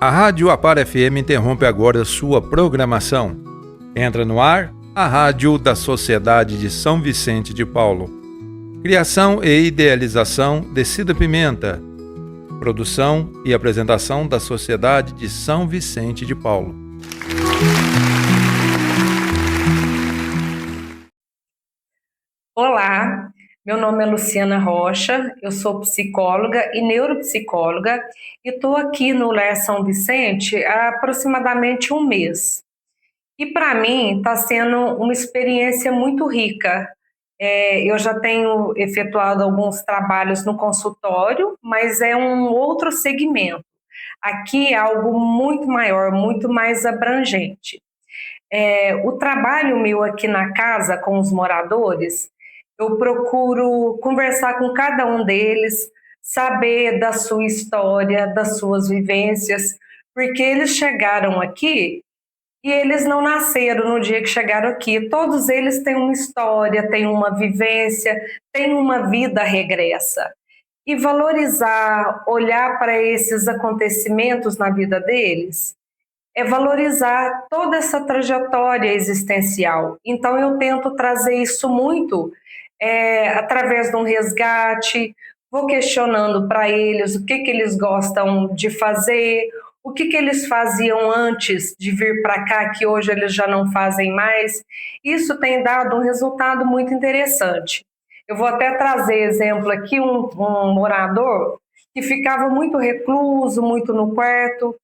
A Rádio Apar FM interrompe agora sua programação. Entra no ar a Rádio da Sociedade de São Vicente de Paulo. Criação e idealização de Cida Pimenta. Produção e apresentação da Sociedade de São Vicente de Paulo. Olá, meu nome é Luciana Rocha, eu sou psicóloga e neuropsicóloga e estou aqui no Lar São Vicente há aproximadamente um mês. E para mim está sendo uma experiência muito rica. Eu já tenho efetuado alguns trabalhos no consultório, mas é um outro segmento. Aqui é algo muito maior, muito mais abrangente. O trabalho meu aqui na casa com os moradores, eu procuro conversar com cada um deles, saber da sua história, das suas vivências, porque eles chegaram aqui e eles não nasceram no dia que chegaram aqui. Todos eles têm uma história, têm uma vivência, têm uma vida regressa. E valorizar, olhar para esses acontecimentos na vida deles, é valorizar toda essa trajetória existencial. Então eu tento trazer isso muito através de um resgate, vou questionando para eles o que eles gostam de fazer, o que eles faziam antes de vir para cá, que hoje eles já não fazem mais. Isso tem dado um resultado muito interessante. Eu vou até trazer exemplo aqui, um morador que ficava muito recluso, muito no quarto.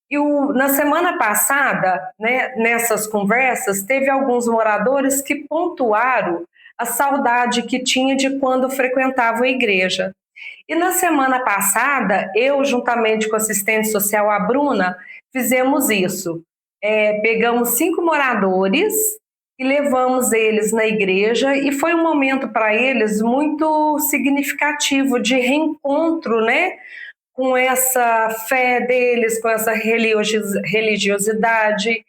E na semana passada, né, nessas conversas, teve alguns moradores que pontuaram a saudade que tinha de quando frequentavam a igreja. E na semana passada, eu, juntamente com a assistente social, a Bruna, fizemos isso. Pegamos 5 moradores e levamos eles na igreja, e foi um momento para eles muito significativo de reencontro, né? Com essa fé deles, com essa religiosidade,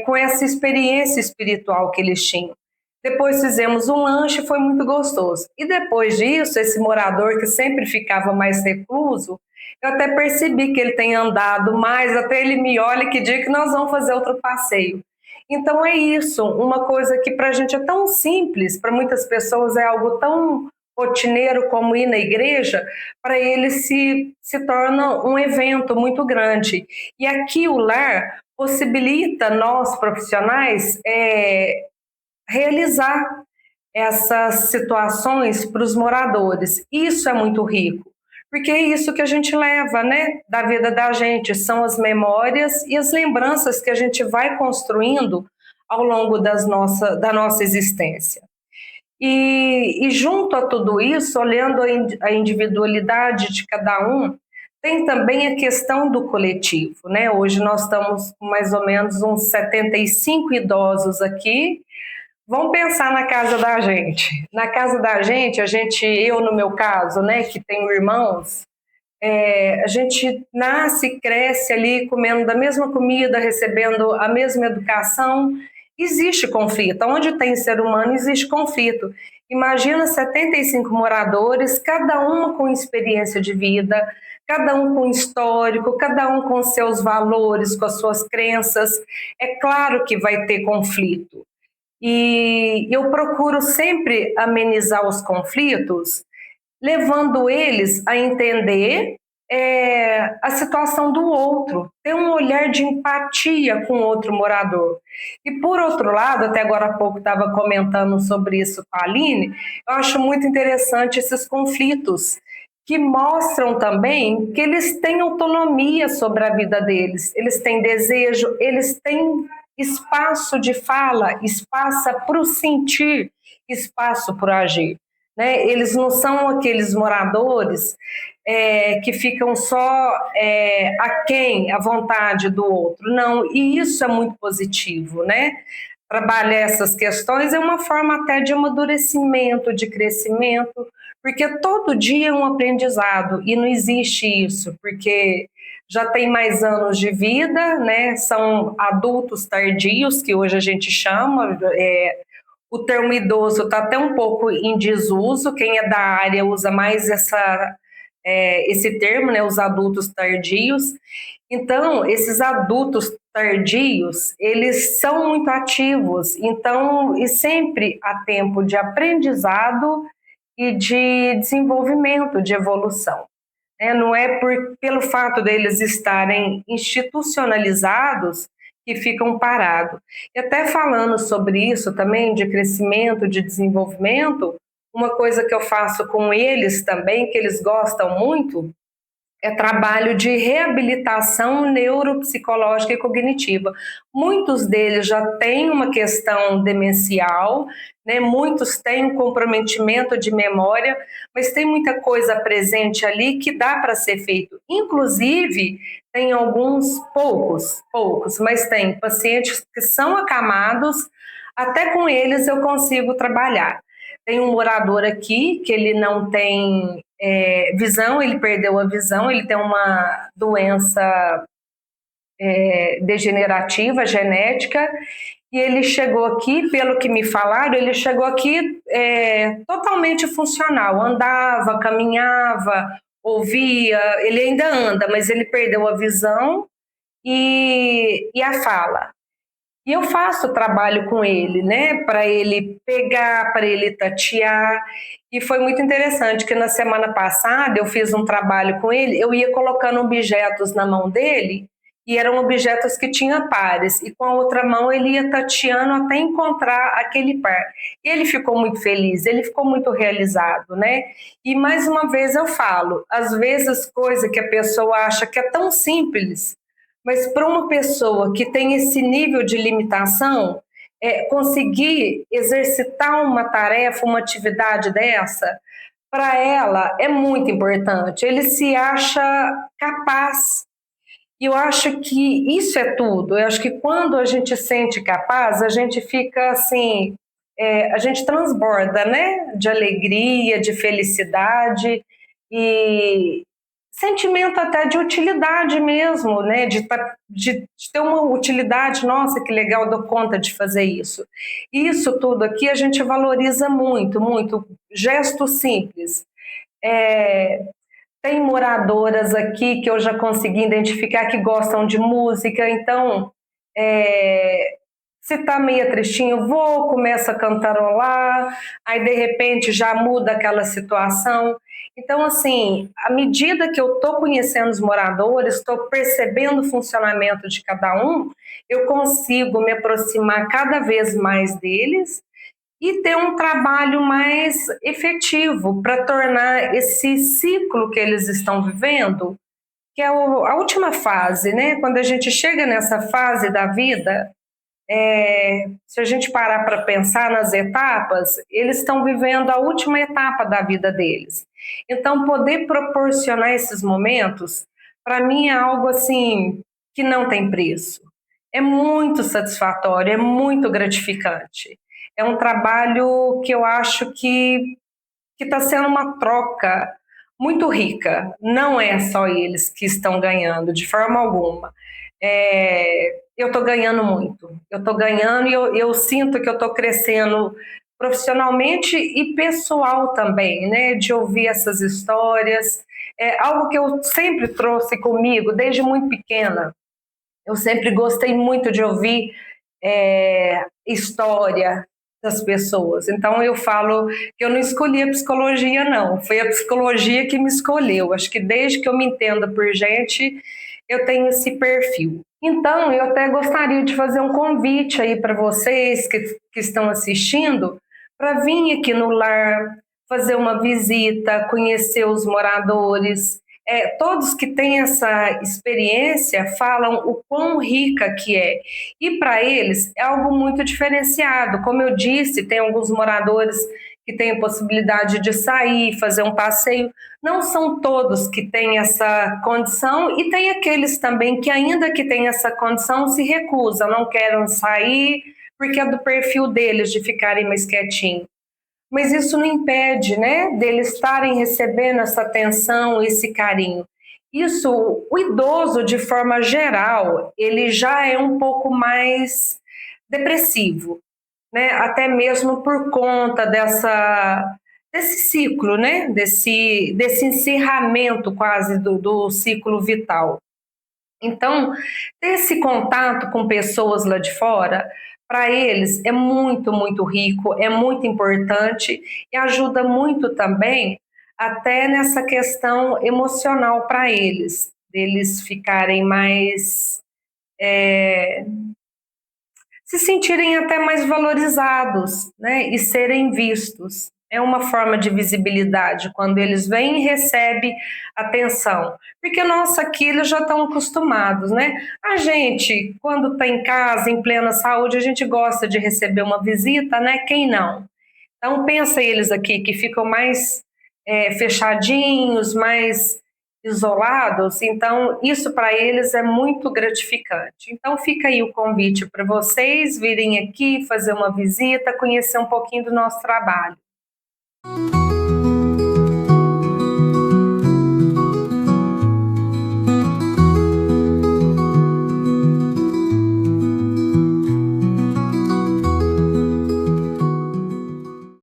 com essa experiência espiritual que eles tinham. Depois fizemos um lanche, foi muito gostoso. E depois disso, esse morador que sempre ficava mais recluso, eu até percebi que ele tem andado mais, até ele me olha que dia que nós vamos fazer outro passeio. Então é isso, uma coisa que para a gente é tão simples, para muitas pessoas é algo tão rotineiro como ir na igreja, para ele se torna um evento muito grande. E aqui o lar possibilita nós profissionais realizar essas situações para os moradores. Isso é muito rico, porque é isso que a gente leva, né, da vida da gente, são as memórias e as lembranças que a gente vai construindo ao longo da nossa existência. E junto a tudo isso, olhando a individualidade de cada um, tem também a questão do coletivo, né? Hoje nós estamos com mais ou menos uns 75 idosos aqui. Vamos pensar na casa da gente. Na casa da gente, eu no meu caso, né, que tenho irmãos, a gente nasce e cresce ali comendo da mesma comida, recebendo a mesma educação. Existe conflito. Onde tem ser humano, existe conflito. Imagina 75 moradores, cada um com experiência de vida, cada um com histórico, cada um com seus valores, com as suas crenças. É claro que vai ter conflito. E eu procuro sempre amenizar os conflitos, levando eles a entender a situação do outro, ter um olhar de empatia com o outro morador. E por outro lado, até agora há pouco estava comentando sobre isso com a Aline, eu acho muito interessante esses conflitos, que mostram também que eles têm autonomia sobre a vida deles, eles têm desejo, eles têm espaço de fala, espaço para o sentir, espaço para o agir. Né? Eles não são aqueles moradores que ficam só à vontade do outro, não, e isso é muito positivo, né? Trabalhar essas questões é uma forma até de amadurecimento, de crescimento, porque todo dia é um aprendizado, e não existe isso, porque já tem mais anos de vida, né? São adultos tardios, que hoje a gente chama, o termo idoso está até um pouco em desuso, quem é da área usa mais esse termo, né, os adultos tardios. Então, esses adultos tardios, eles são muito ativos, então, e sempre há tempo de aprendizado e de desenvolvimento, de evolução. Não é pelo fato deles estarem institucionalizados que ficam parados. E até falando sobre isso também, de crescimento, de desenvolvimento, uma coisa que eu faço com eles também, que eles gostam muito, é trabalho de reabilitação neuropsicológica e cognitiva. Muitos deles já têm uma questão demencial, né? Muitos têm um comprometimento de memória, mas tem muita coisa presente ali que dá para ser feito. Inclusive, tem alguns, poucos, mas tem pacientes que são acamados, até com eles eu consigo trabalhar. Tem um morador aqui que ele não tem visão, ele perdeu a visão, ele tem uma doença degenerativa, genética, e ele chegou aqui, pelo que me falaram, ele chegou aqui totalmente funcional, andava, caminhava, ouvia, ele ainda anda, mas ele perdeu a visão e a fala. E eu faço trabalho com ele, né, para ele pegar, para ele tatear. E foi muito interessante que na semana passada eu fiz um trabalho com ele, eu ia colocando objetos na mão dele, e eram objetos que tinham pares, e com a outra mão ele ia tateando até encontrar aquele par. E ele ficou muito feliz, ele ficou muito realizado, né? E mais uma vez eu falo, às vezes coisa que a pessoa acha que é tão simples, mas para uma pessoa que tem esse nível de limitação, conseguir exercitar uma tarefa, uma atividade dessa, para ela é muito importante. Ele se acha capaz. E eu acho que isso é tudo. Eu acho que quando a gente se sente capaz, a gente fica assim, a gente transborda, né? De alegria, de felicidade e sentimento até de utilidade mesmo, né? De ter uma utilidade, nossa, que legal, dou conta de fazer isso. Isso tudo aqui a gente valoriza muito, muito. Gesto simples. Tem moradoras aqui que eu já consegui identificar que gostam de música, então se está meio tristinho, começo a cantarolar, aí de repente já muda aquela situação. Então, assim, à medida que eu estou conhecendo os moradores, estou percebendo o funcionamento de cada um, eu consigo me aproximar cada vez mais deles e ter um trabalho mais efetivo para tornar esse ciclo que eles estão vivendo, que é a última fase, né? Quando a gente chega nessa fase da vida, se a gente parar para pensar nas etapas, eles estão vivendo a última etapa da vida deles. Então, poder proporcionar esses momentos, para mim é algo assim que não tem preço. É muito satisfatório, é muito gratificante. É um trabalho que eu acho que está sendo uma troca muito rica. Não é só eles que estão ganhando, de forma alguma. Eu estou ganhando muito. Eu estou ganhando e eu sinto que eu estou crescendo profissionalmente e pessoal também, né? De ouvir essas histórias. É algo que eu sempre trouxe comigo, desde muito pequena. Eu sempre gostei muito de ouvir história das pessoas. Então eu falo que eu não escolhi a psicologia, não. Foi a psicologia que me escolheu. Acho que desde que eu me entendo por gente, eu tenho esse perfil. Então, eu até gostaria de fazer um convite aí para vocês que estão assistindo, para vir aqui no lar, fazer uma visita, conhecer os moradores. Todos que têm essa experiência falam o quão rica que é. E para eles é algo muito diferenciado. Como eu disse, tem alguns moradores que têm a possibilidade de sair, fazer um passeio. Não são todos que têm essa condição e tem aqueles também que, ainda que têm essa condição, se recusam, não querem sair porque é do perfil deles de ficarem mais quietinhos. Mas isso não impede, né, deles estarem recebendo essa atenção, esse carinho. Isso, o idoso, de forma geral, ele já é um pouco mais depressivo, né? Até mesmo por conta desse ciclo, né? Desse encerramento quase do ciclo vital. Então, ter esse contato com pessoas lá de fora, para eles é muito, muito rico, é muito importante e ajuda muito também até nessa questão emocional para eles ficarem mais, se sentirem até mais valorizados, né, e serem vistos. É uma forma de visibilidade quando eles vêm e recebem atenção, porque nós aqui eles já estão acostumados, né? A gente, quando está em casa, em plena saúde, a gente gosta de receber uma visita, né? Quem não? Então pensa eles aqui que ficam mais fechadinhos, mais isolados, então isso para eles é muito gratificante. Então fica aí o convite para vocês virem aqui fazer uma visita, conhecer um pouquinho do nosso trabalho.